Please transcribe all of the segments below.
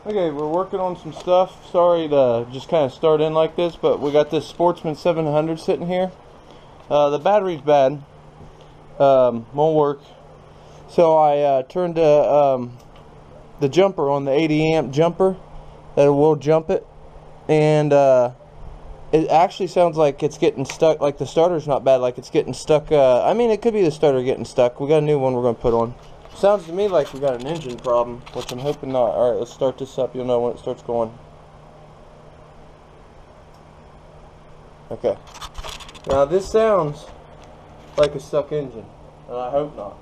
Okay, we're working on some stuff. Sorry to just kind of start in like this, but we got this Sportsman 700 sitting here. The battery's bad. Won't work. So I turned the jumper on, the 80 amp jumper that will jump it, and it actually sounds like it's getting stuck. Like the starter's not bad, like it's getting stuck. I mean, it could be the starter getting stuck. We got a new one we're going to put on. Sounds to me like we got an engine problem, which I'm hoping not. Alright, let's start this up. You'll know when it starts going. Okay. Now this sounds like a stuck engine, and I hope not.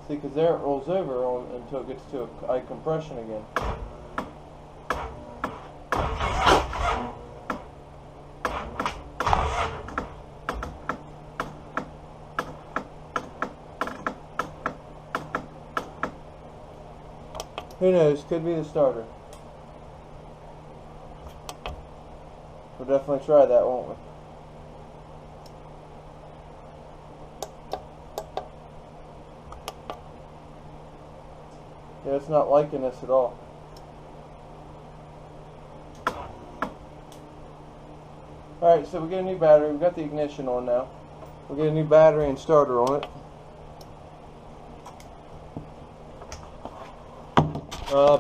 See, because there it rolls over until it gets to a high compression again. Who knows? Could be the starter. We'll definitely try that, won't we? Yeah, it's not liking this at all. Alright, so we get a new battery. We've got the ignition on now. We'll get a new battery and starter on it.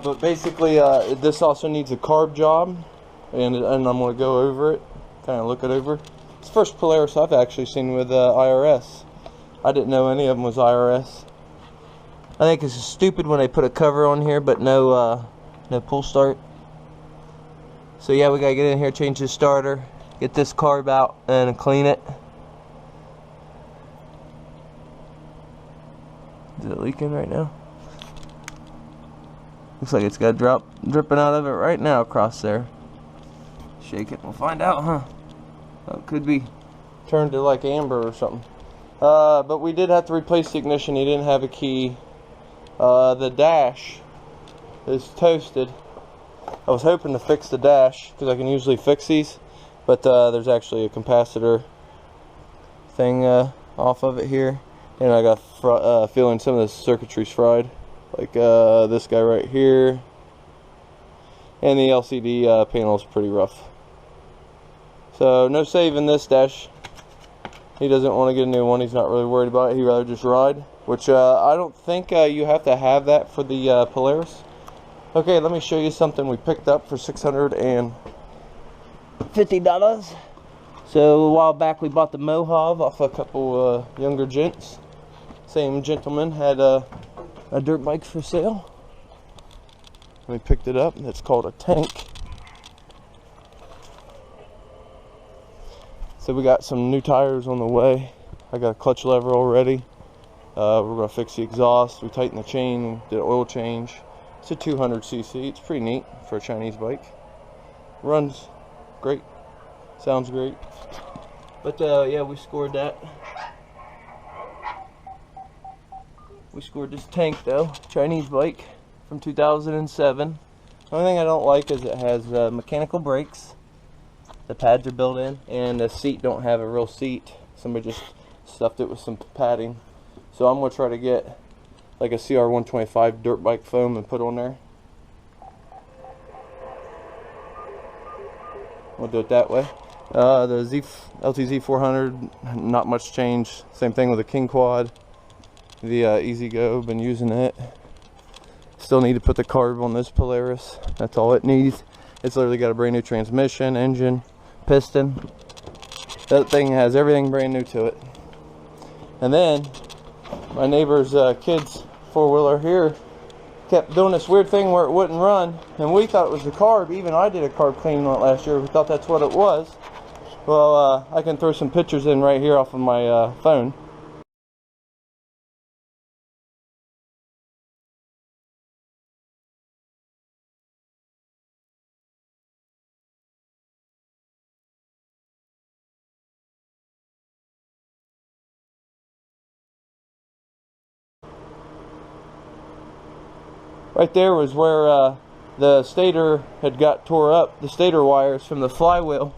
But basically, this also needs a carb job, and I'm going to go over it, kind of look it over. It's the first Polaris I've actually seen with IRS. I didn't know any of them was IRS. I think it's stupid when they put a cover on here, but no pull start. So yeah, we gotta get in here, change the starter, get this carb out, and clean it. Is it leaking right now? Looks like it's got a drop dripping out of it right now across there. Shake it, we'll find out, huh? Oh, it could be turned to like amber or something. But we did have to replace the ignition. He didn't have a key. The dash is toasted. I was hoping to fix the dash because I can usually fix these, but there's actually a capacitor thing off of it here, and I got feeling some of the circuitry's fried. Like this guy right here, and the LCD panel is pretty rough. So no saving this dash. He doesn't want to get a new one. He's not really worried about it. He'd rather just ride, which I don't think you have to have that for the Polaris. Okay, let me show you something we picked up for $650. So a while back we bought the Mojave off a couple younger gents. Same gentleman had a dirt bike for sale. We picked it up. It's called a tank. So we got some new tires on the way. I got a clutch lever already. We're going to fix the exhaust. We tightened the chain, did an oil change. It's a 200cc. It's pretty neat for a Chinese bike. Runs great. Sounds great. But yeah, we scored that. We scored this tank though, Chinese bike from 2007. The only thing I don't like is it has mechanical brakes. The pads are built in, and the seat don't have a real seat. Somebody just stuffed it with some padding. So I'm going to try to get like a CR125 dirt bike foam and put on there. We'll do it that way. The LTZ400, not much change. Same thing with the King Quad. The Easy Go, been using it. Still need to put the carb on this Polaris. That's all it needs. It's literally got a brand new transmission, engine, piston. That thing has everything brand new to it. And then my neighbor's kids four-wheeler here kept doing this weird thing where it wouldn't run, and we thought it was the carb. Even I did a carb cleaning on it last year. We thought that's what it was. Well, I can throw some pictures in right here off of my phone. Right there was where the stator had got tore up, the stator wires from the flywheel.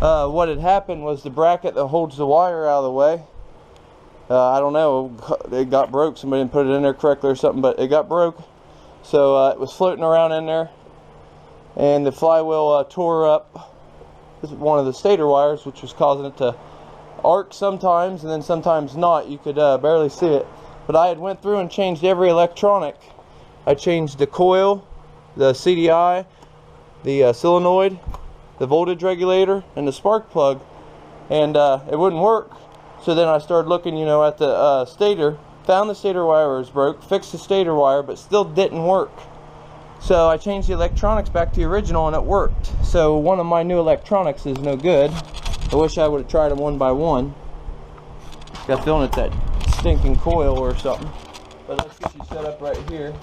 What had happened was the bracket that holds the wire out of the way I don't know, it got broke. Somebody didn't put it in there correctly or something, but it got broke. So it was floating around in there, and the flywheel tore up one of the stator wires, which was causing it to arc sometimes and then sometimes not. You could barely see it. But I had went through and changed every electronic. I changed the coil, the CDI, the solenoid, the voltage regulator, and the spark plug, and it wouldn't work. So then I started looking, you know, at the stator, found the stator wire was broke, fixed the stator wire, but still didn't work. So I changed the electronics back to the original, and it worked. So one of my new electronics is no good. I wish I would have tried them one by one. Got a feeling it's that stinking coil or something. But let's get you set up right here.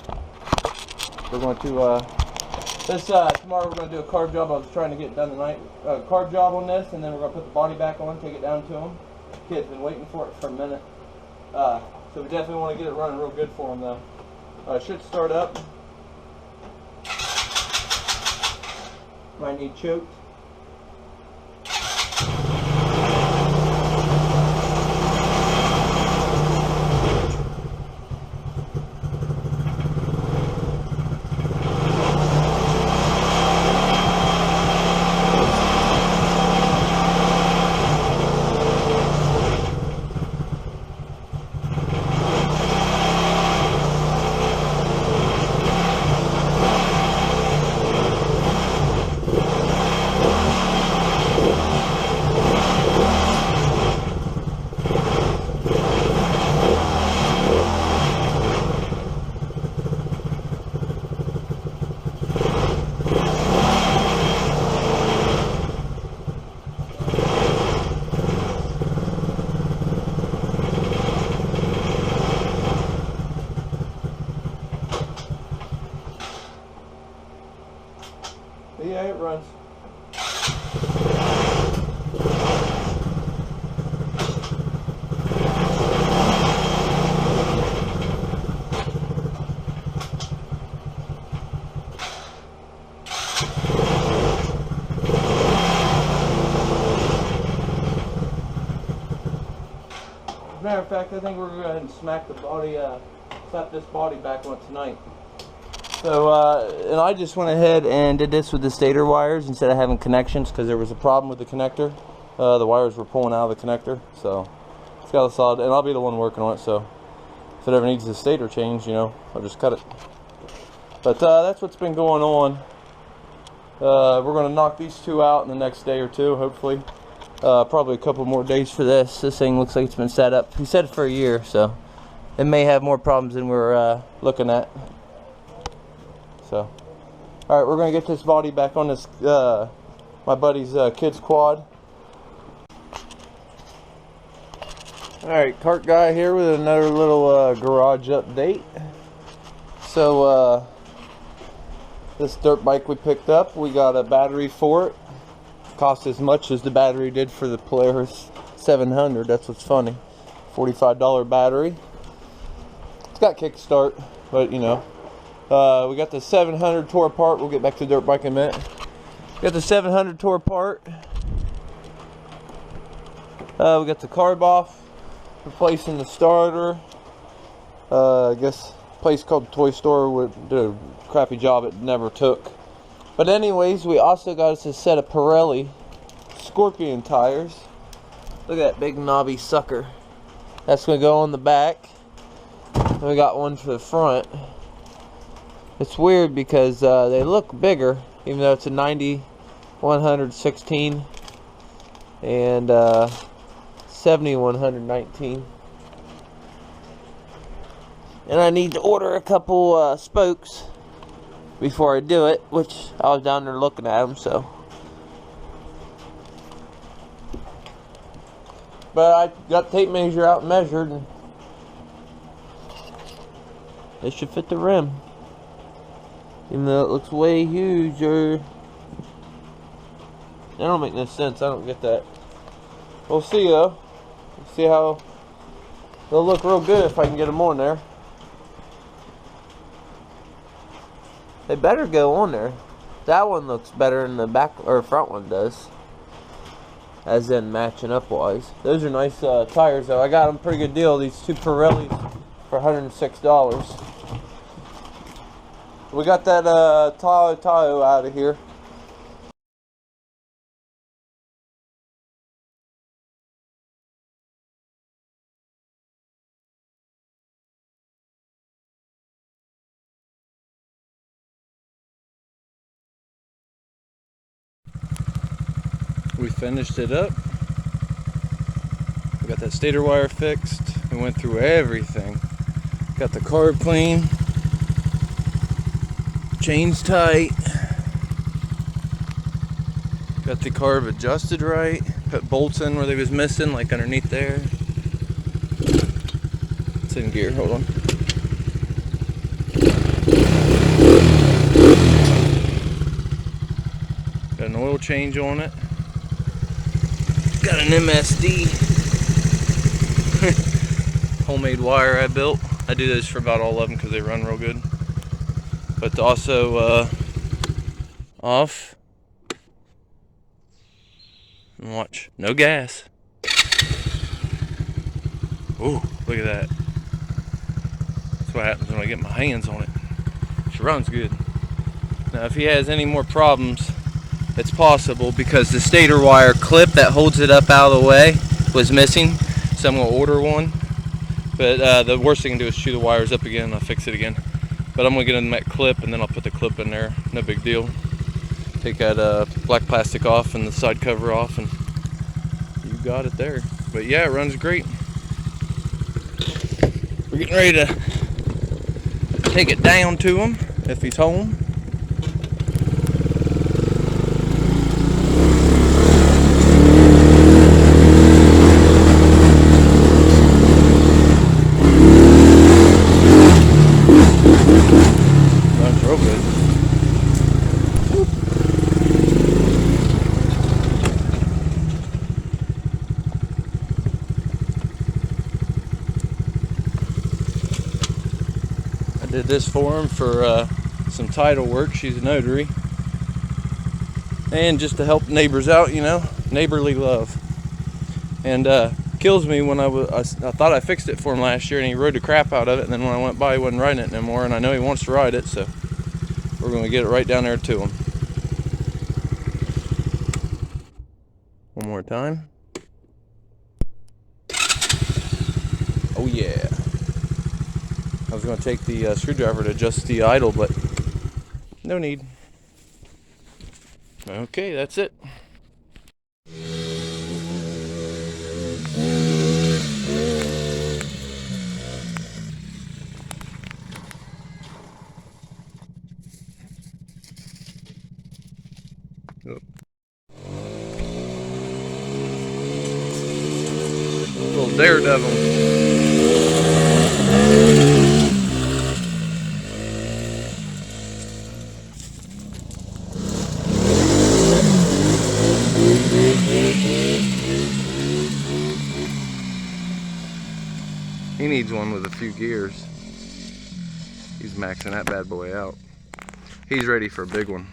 We're going to tomorrow we're going to do a carb job. I was trying to get it done tonight. Carb job on this, and then we're going to put the body back on, take it down to them. Kid's been waiting for it for a minute. So we definitely want to get it running real good for him though. It should start up. Might need choked. Yeah, it runs. As a matter of fact, I think we're going to go ahead and smack the body, slap this body back on tonight. So, and I just went ahead and did this with the stator wires instead of having connections, because there was a problem with the connector. The wires were pulling out of the connector, so it's got a solid, and I'll be the one working on it, so if it ever needs the stator change, you know, I'll just cut it. But that's what's been going on. We're going to knock these two out in the next day or two, hopefully. Probably a couple more days for this. This thing looks like it's been set up. He said it for a year, so it may have more problems than we're looking at. So, alright, we're going to get this body back on this, my buddy's kid's quad. Alright, cart guy here with another little garage update. So, this dirt bike we picked up, we got a battery for it. Cost as much as the battery did for the Polaris 700, that's what's funny. $45 battery. It's got kickstart, but you know. We got the 700 tore apart. We'll get back to the dirt bike in a minute. Got the 700 tore apart. We got the carb off. Replacing the starter. I guess a place called Toy Store did a crappy job. It never took. But anyways, we also got us a set of Pirelli Scorpion tires. Look at that big knobby sucker. That's going to go on the back. And we got one for the front. It's weird because they look bigger, even though it's a 90-116 and 70-119. And I need to order a couple spokes before I do it, which I was down there looking at them, so. But I got the tape measure out and measured, and it should fit the rim. Even though it looks way huger. That don't make no sense. I don't get that. We'll see though. We'll see how they'll look real good if I can get them on there. They better go on there. That one looks better than the back or front one does. as in matching up wise. Those are nice tires though. I got them a pretty good deal. These two Pirellis for $106. We got that Tao Tao out of here. We finished it up. We got that stator wire fixed. We went through everything. Got the carb clean. Chains tight. Got the carb adjusted right. Put bolts in where they was missing, like underneath there. It's in gear, hold on. Got an oil change on it. Got an MSD. Homemade wire I built. I do those for about all of them because they run real good. But also off. And watch, no gas. Ooh, look at that. That's what happens when I get my hands on it. She runs good. Now if he has any more problems, it's possible because the stator wire clip that holds it up out of the way was missing. So I'm gonna order one. But the worst thing I can do is chew the wires up again and I'll fix it again. But I'm gonna get in that clip and then I'll put the clip in there. No big deal. Take that black plastic off and the side cover off and you got it there. But yeah, it runs great. We're getting ready to take it down to him if he's home. Runs real good. Did this for him for some title work. She's a notary. And just to help neighbors out, you know, neighborly love. And kills me when I thought I fixed it for him last year and he rode the crap out of it, and then when I went by he wasn't riding it no more, and I know he wants to ride it, so we're going to get it right down there to him. One more time. Oh yeah. I was going to take the screwdriver to adjust the idle, but no need. Okay, that's it. Oh. Little daredevil. He needs one with a few gears. He's maxing that bad boy out. He's ready for a big one.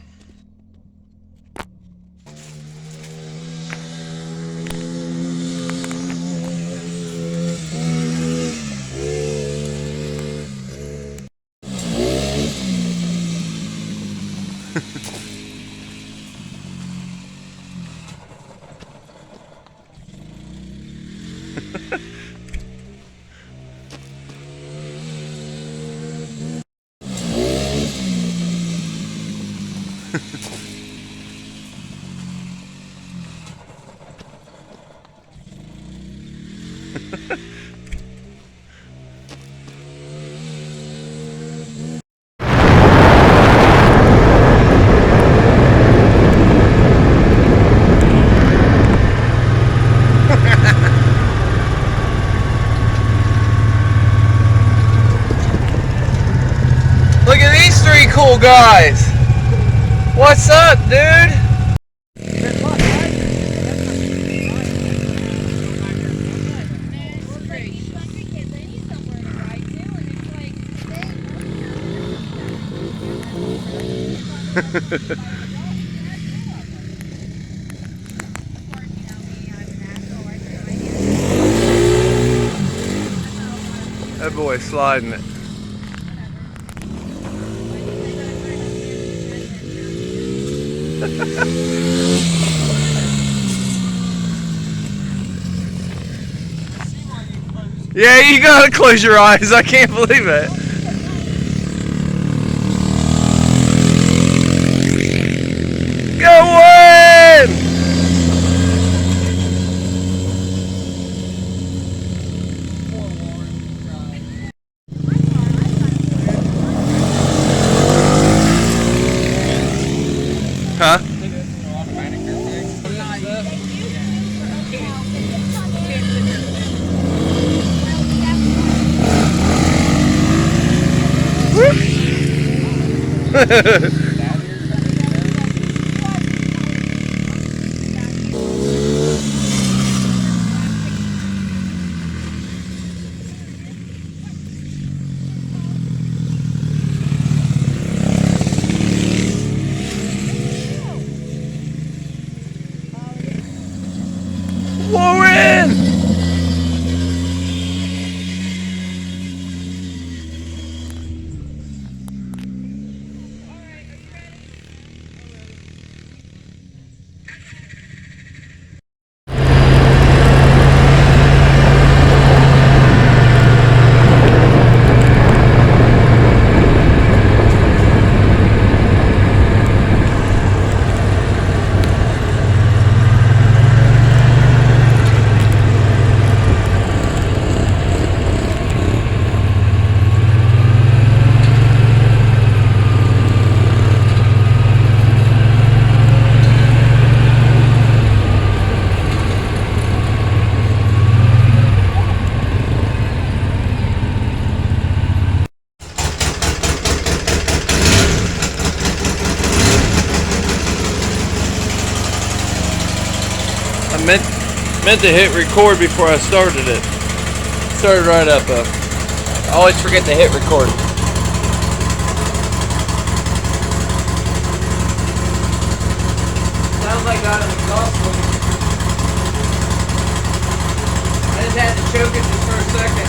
Look at these three cool guys. What's up, dude? boy sliding it. Yeah, you gotta close your eyes. I can't believe it. Going! Huh? Warren! I meant to hit record before I started it. Started right up though. I always forget to hit record. Sounds like got an exhaust one. I just had to choke it just for a second.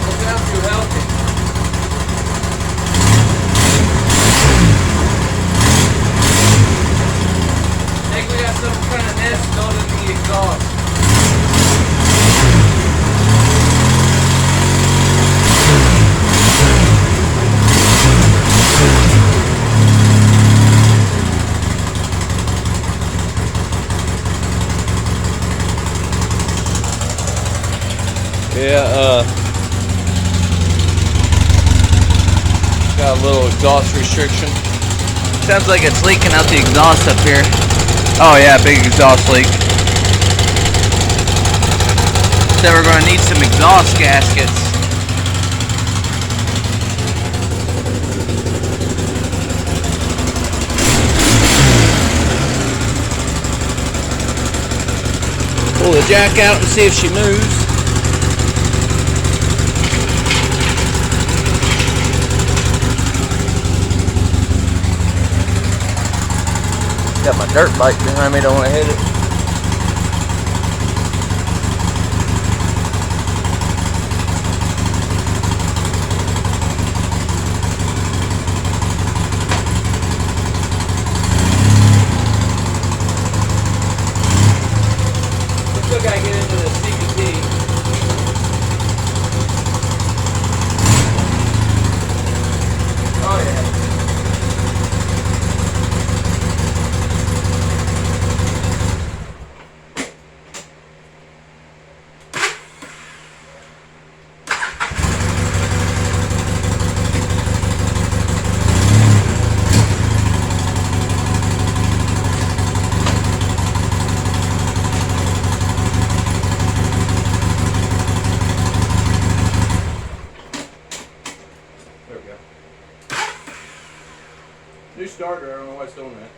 It sounds too healthy. We got some kind of nest built in the exhaust. Yeah, got a little exhaust restriction. Sounds like it's leaking out the exhaust up here. Oh yeah, big exhaust leak. So we're going to need some exhaust gaskets. Pull the jack out and see if she moves. Got my dirt bike behind me, don't want to hit it. We still got to get into the CVT. Oh yeah. New starter, I don't know why it's doing that.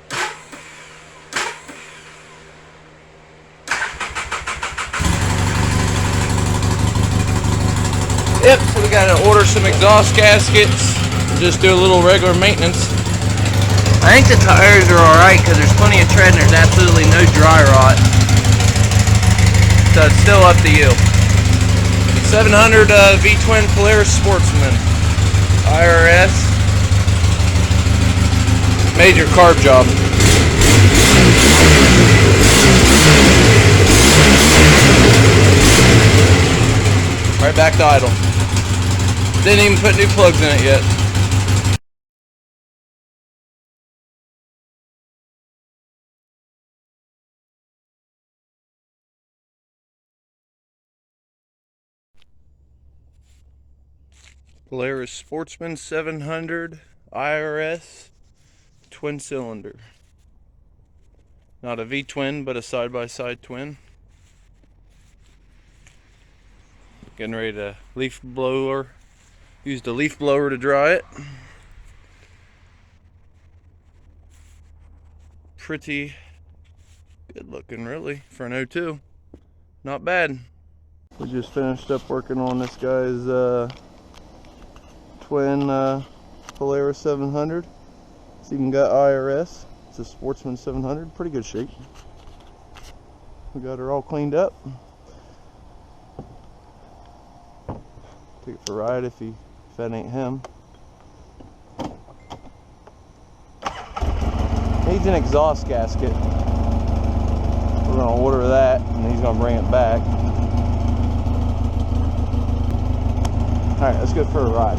Yep, so we gotta order some exhaust gaskets and just do a little regular maintenance. I think the tires are alright because there's plenty of tread and there's absolutely no dry rot. So it's still up to you. 700 V-twin Polaris Sportsman. IRS. Major carb job. Right back to idle. Didn't even put new plugs in it yet. Polaris Sportsman 700 IRS twin cylinder. Not a V-twin, but a side-by-side twin. Getting ready to leaf blower. Used a leaf blower to dry it. Pretty good looking, really, for an 02. Not bad. We just finished up working on this guy's twin Polaris 700. It's even got IRS. It's a Sportsman 700. Pretty good shape. We got her all cleaned up. Take it for a ride if that ain't him. Needs an exhaust gasket. We're gonna order that and he's gonna bring it back. Alright, let's go for a ride.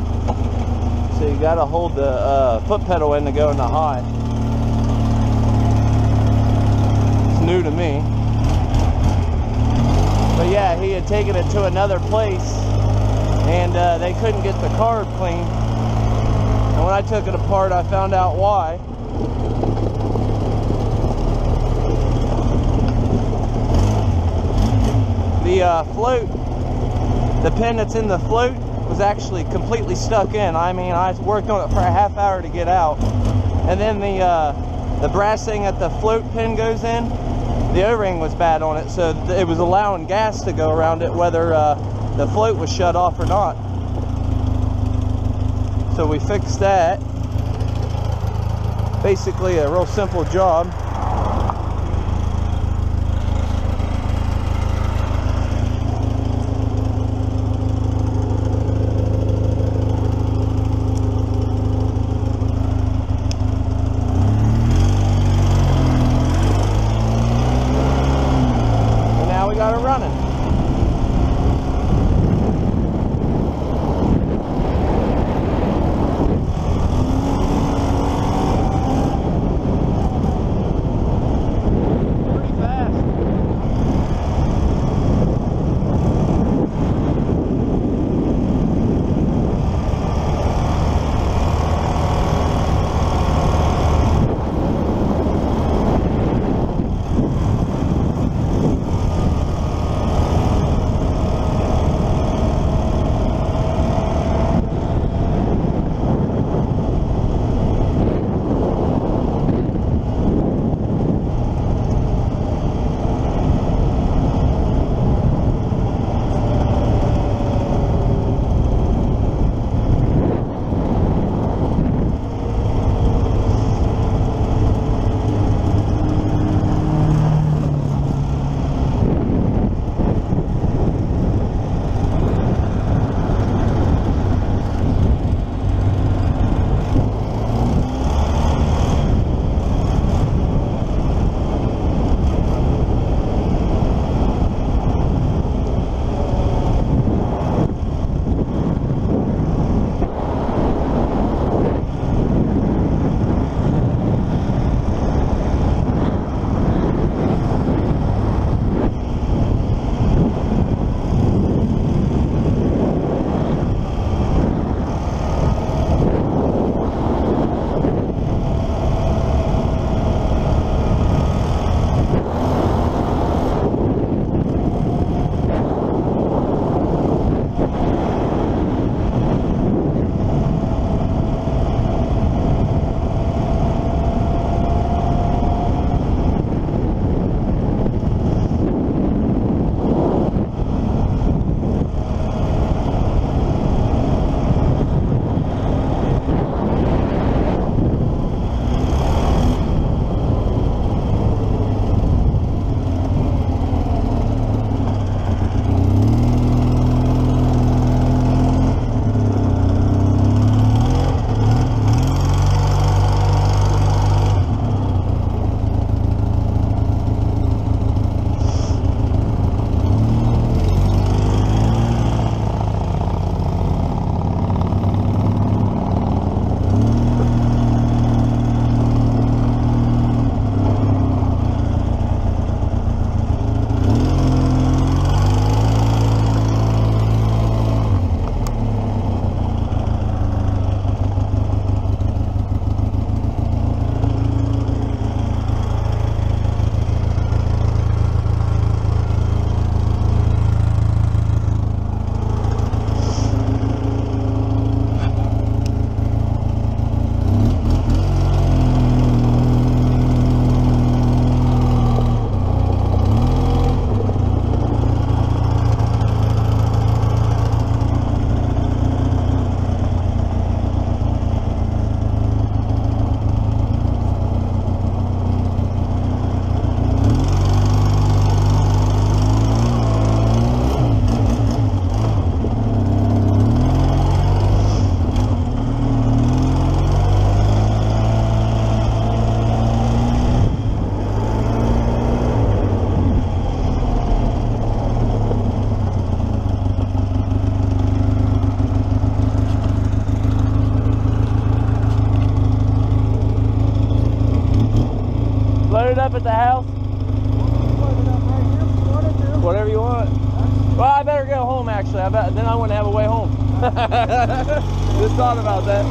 So you gotta hold the foot pedal in to go into high. It's new to me. But yeah, he had taken it to another place and they couldn't get the carb clean. And when I took it apart, I found out why. The float, the pin that's in the float was actually completely stuck in. I mean, I worked on it for a half hour to get out. And then the brass thing at the float pin goes in, the O-ring was bad on it, so it was allowing gas to go around it whether the float was shut off or not. So we fixed that. Basically a real simple job. And now we got it running. Load it up at the house? Load it up right here if you wanted to. Whatever you want. Well, I better go home actually. Then I wouldn't have a way home. Just thought about that.